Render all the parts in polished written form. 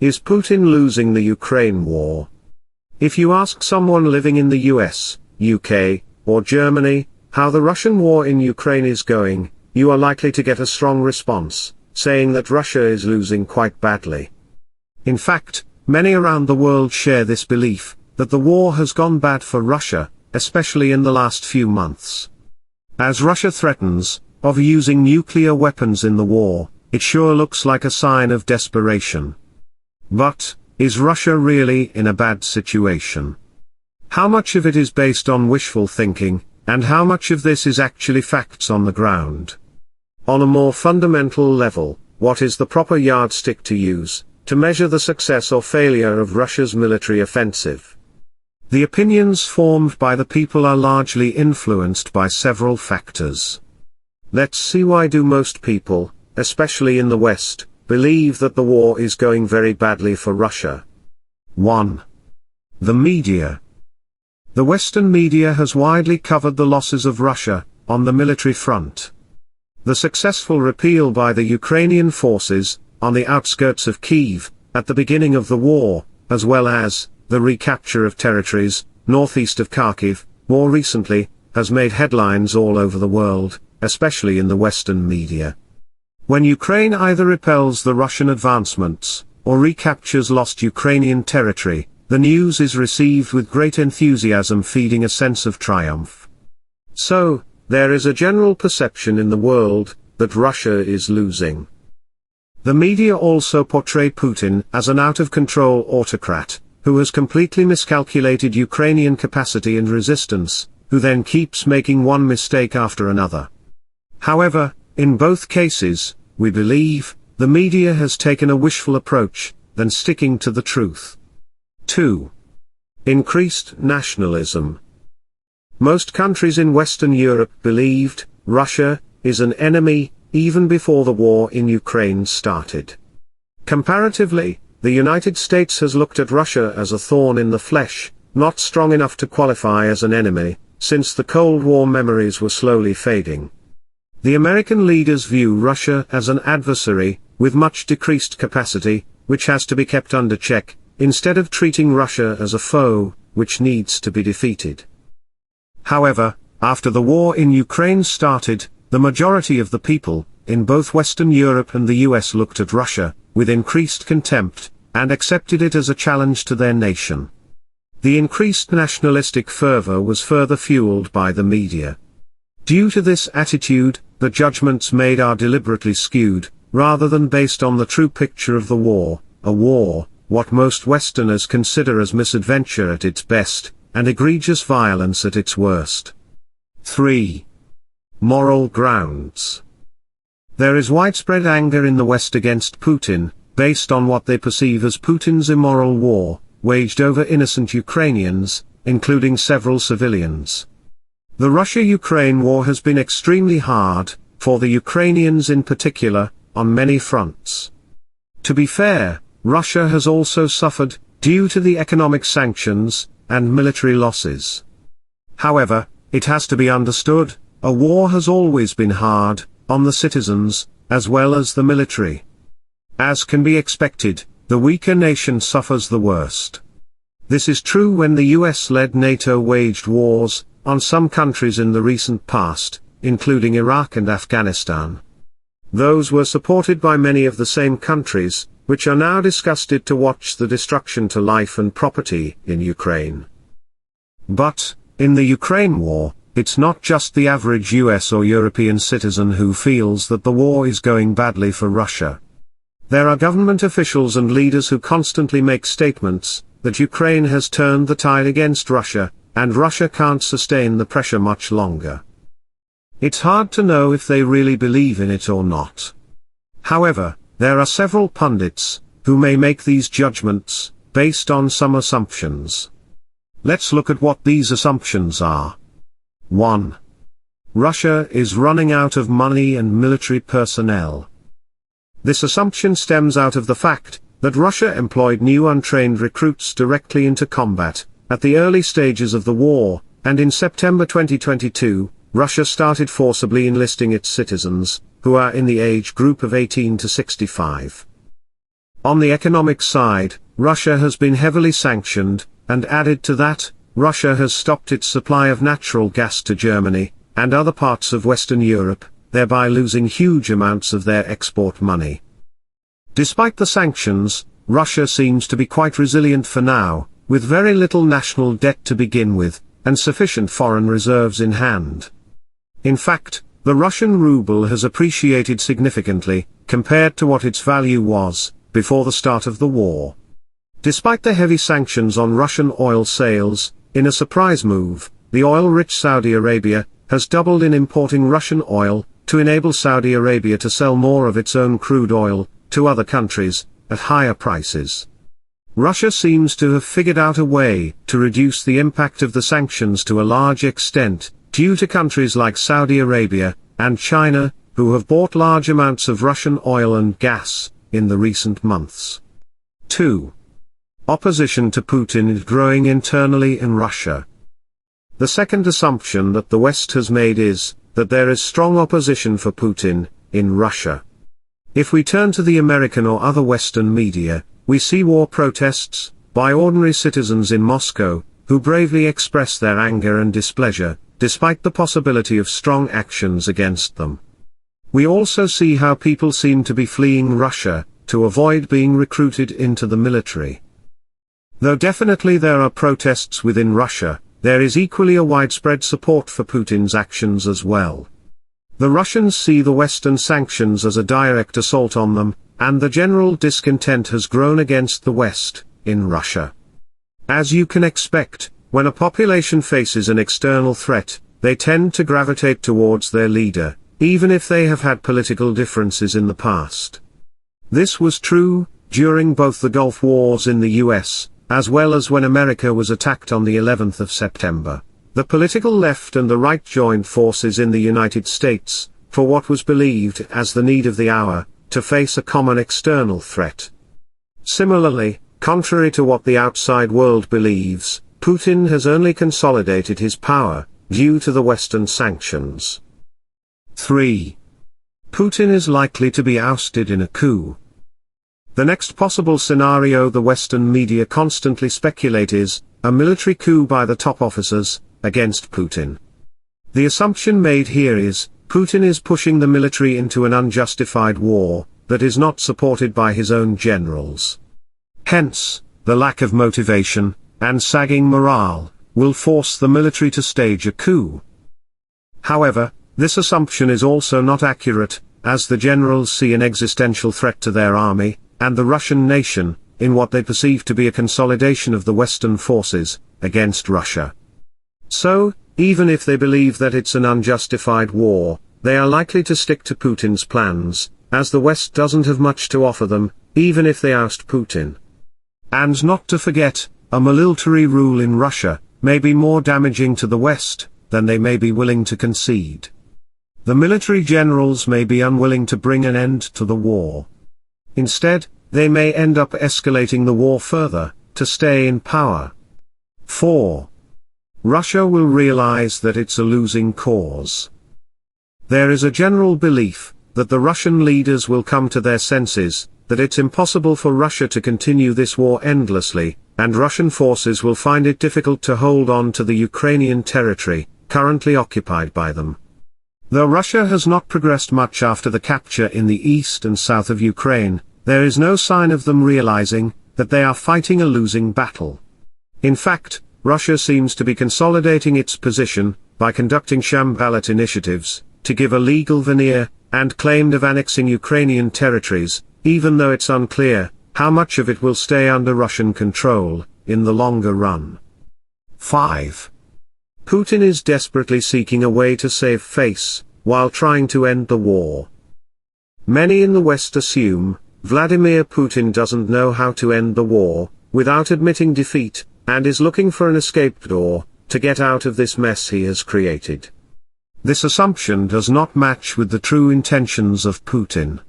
Is Putin losing the Ukraine war? If you ask someone living in the US, UK, or Germany, how the Russian war in Ukraine is going, you are likely to get a strong response, saying that Russia is losing quite badly. In fact, many around the world share this belief, that the war has gone bad for Russia, especially in the last few months. As Russia threatens, of using nuclear weapons in the war, it sure looks like a sign of desperation. But, is Russia really in a bad situation? How much of it is based on wishful thinking, and how much of this is actually facts on the ground? On a more fundamental level, what is the proper yardstick to use, to measure the success or failure of Russia's military offensive? The opinions formed by the people are largely influenced by several factors. Let's see why do most people, especially in the West, believe that the war is going very badly for Russia. 1. The media. The Western media has widely covered the losses of Russia, on the military front. The successful repeal by the Ukrainian forces, on the outskirts of Kyiv, at the beginning of the war, as well as, the recapture of territories, northeast of Kharkiv, more recently, has made headlines all over the world, especially in the Western media. When Ukraine either repels the Russian advancements, or recaptures lost Ukrainian territory, the news is received with great enthusiasm, feeding a sense of triumph. So, there is a general perception in the world, that Russia is losing. The media also portray Putin as an out-of-control autocrat, who has completely miscalculated Ukrainian capacity and resistance, who then keeps making one mistake after another. However, in both cases, we believe, the media has taken a wishful approach, than sticking to the truth. 2. Increased nationalism. Most countries in Western Europe believed, Russia is an enemy, even before the war in Ukraine started. Comparatively, the United States has looked at Russia as a thorn in the flesh, not strong enough to qualify as an enemy, since the Cold War memories were slowly fading. The American leaders view Russia as an adversary, with much decreased capacity, which has to be kept under check, instead of treating Russia as a foe, which needs to be defeated. However, after the war in Ukraine started, the majority of the people, in both Western Europe and the US, looked at Russia, with increased contempt, and accepted it as a challenge to their nation. The increased nationalistic fervor was further fueled by the media. Due to this attitude, the judgments made are deliberately skewed, rather than based on the true picture of the war, a war, what most Westerners consider as misadventure at its best, and egregious violence at its worst. 3. Moral grounds. There is widespread anger in the West against Putin, based on what they perceive as Putin's immoral war, waged over innocent Ukrainians, including several civilians. The Russia-Ukraine war has been extremely hard, for the Ukrainians in particular, on many fronts. To be fair, Russia has also suffered, due to the economic sanctions, and military losses. However, it has to be understood, a war has always been hard, on the citizens, as well as the military. As can be expected, the weaker nation suffers the worst. This is true when the US-led NATO waged wars, on some countries in the recent past, including Iraq and Afghanistan. Those were supported by many of the same countries, which are now disgusted to watch the destruction to life and property in Ukraine. But, in the Ukraine war, it's not just the average US or European citizen who feels that the war is going badly for Russia. There are government officials and leaders who constantly make statements, that Ukraine has turned the tide against Russia, and Russia can't sustain the pressure much longer. It's hard to know if they really believe in it or not. However, there are several pundits, who may make these judgments, based on some assumptions. Let's look at what these assumptions are. 1. Russia is running out of money and military personnel. This assumption stems out of the fact, that Russia employed new untrained recruits directly into combat, at the early stages of the war, and in September 2022, Russia started forcibly enlisting its citizens, who are in the age group of 18 to 65. On the economic side, Russia has been heavily sanctioned, and added to that, Russia has stopped its supply of natural gas to Germany, and other parts of Western Europe, thereby losing huge amounts of their export money. Despite the sanctions, Russia seems to be quite resilient for now, with very little national debt to begin with, and sufficient foreign reserves in hand. In fact, the Russian ruble has appreciated significantly, compared to what its value was, before the start of the war. Despite the heavy sanctions on Russian oil sales, in a surprise move, the oil-rich Saudi Arabia has doubled in importing Russian oil, to enable Saudi Arabia to sell more of its own crude oil to other countries, at higher prices. Russia seems to have figured out a way to reduce the impact of the sanctions to a large extent, due to countries like Saudi Arabia and China, who have bought large amounts of Russian oil and gas in the recent months. 2. Opposition to Putin is growing internally in Russia. The second assumption that the West has made is that there is strong opposition for Putin in Russia. If we turn to the American or other Western media, we see war protests by ordinary citizens in Moscow, who bravely express their anger and displeasure, despite the possibility of strong actions against them. We also see how people seem to be fleeing Russia, to avoid being recruited into the military. Though definitely there are protests within Russia, there is equally a widespread support for Putin's actions as well. The Russians see the Western sanctions as a direct assault on them, and the general discontent has grown against the West, in Russia. As you can expect, when a population faces an external threat, they tend to gravitate towards their leader, even if they have had political differences in the past. This was true during both the Gulf Wars in the US, as well as when America was attacked on the 11th of September. The political left and the right joined forces in the United States, for what was believed as the need of the hour, to face a common external threat. Similarly, contrary to what the outside world believes, Putin has only consolidated his power, due to the Western sanctions. 3. Putin is likely to be ousted in a coup. The next possible scenario the Western media constantly speculate is a military coup by the top officers against Putin. The assumption made here is, Putin is pushing the military into an unjustified war that is not supported by his own generals. Hence, the lack of motivation and sagging morale will force the military to stage a coup. However, this assumption is also not accurate, as the generals see an existential threat to their army and the Russian nation in what they perceive to be a consolidation of the Western forces against Russia. So, even if they believe that it's an unjustified war, they are likely to stick to Putin's plans, as the West doesn't have much to offer them, even if they oust Putin. And not to forget, a military rule in Russia may be more damaging to the West than they may be willing to concede. The military generals may be unwilling to bring an end to the war. Instead, they may end up escalating the war further, to stay in power. 4. Russia will realize that it's a losing cause. There is a general belief that the Russian leaders will come to their senses, that it's impossible for Russia to continue this war endlessly, and Russian forces will find it difficult to hold on to the Ukrainian territory, currently occupied by them. Though Russia has not progressed much after the capture in the east and south of Ukraine, there is no sign of them realizing that they are fighting a losing battle. In fact, Russia seems to be consolidating its position by conducting sham ballot initiatives to give a legal veneer and claimed of annexing Ukrainian territories, even though it's unclear how much of it will stay under Russian control in the longer run. 5. Putin is desperately seeking a way to save face while trying to end the war. Many in the West assume Vladimir Putin doesn't know how to end the war without admitting defeat, and is looking for an escape door to get out of this mess he has created. This assumption does not match with the true intentions of Putin.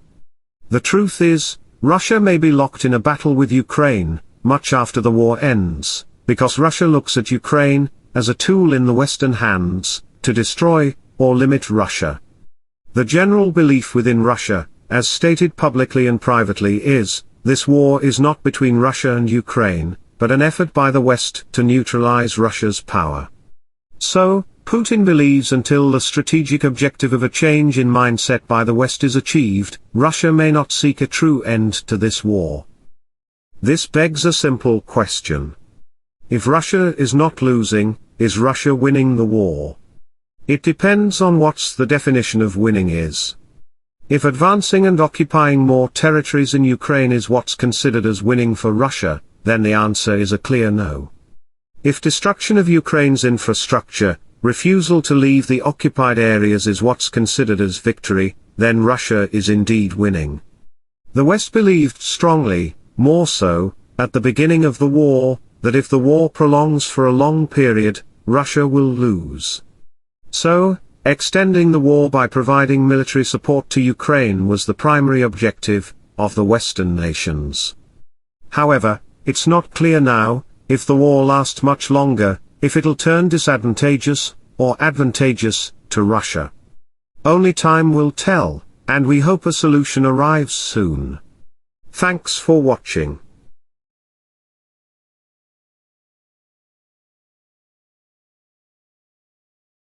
The truth is, Russia may be locked in a battle with Ukraine much after the war ends, because Russia looks at Ukraine as a tool in the Western hands to destroy or limit Russia. The general belief within Russia, as stated publicly and privately, is This war is not between Russia and Ukraine, but an effort by the West to neutralize Russia's power. So, Putin believes until the strategic objective of a change in mindset by the West is achieved, Russia may not seek a true end to this war. This begs a simple question. If Russia is not losing, is Russia winning the war? It depends on what's the definition of winning is. If advancing and occupying more territories in Ukraine is what's considered as winning for Russia, then the answer is a clear no. If destruction of Ukraine's infrastructure, refusal to leave the occupied areas is what's considered as victory, then Russia is indeed winning. The West believed strongly, more so, at the beginning of the war, that if the war prolongs for a long period, Russia will lose. So, extending the war by providing military support to Ukraine was the primary objective of the Western nations. However, it's not clear now, if the war lasts much longer, if it'll turn disadvantageous, or advantageous, to Russia. Only time will tell, and we hope a solution arrives soon. Thanks for watching.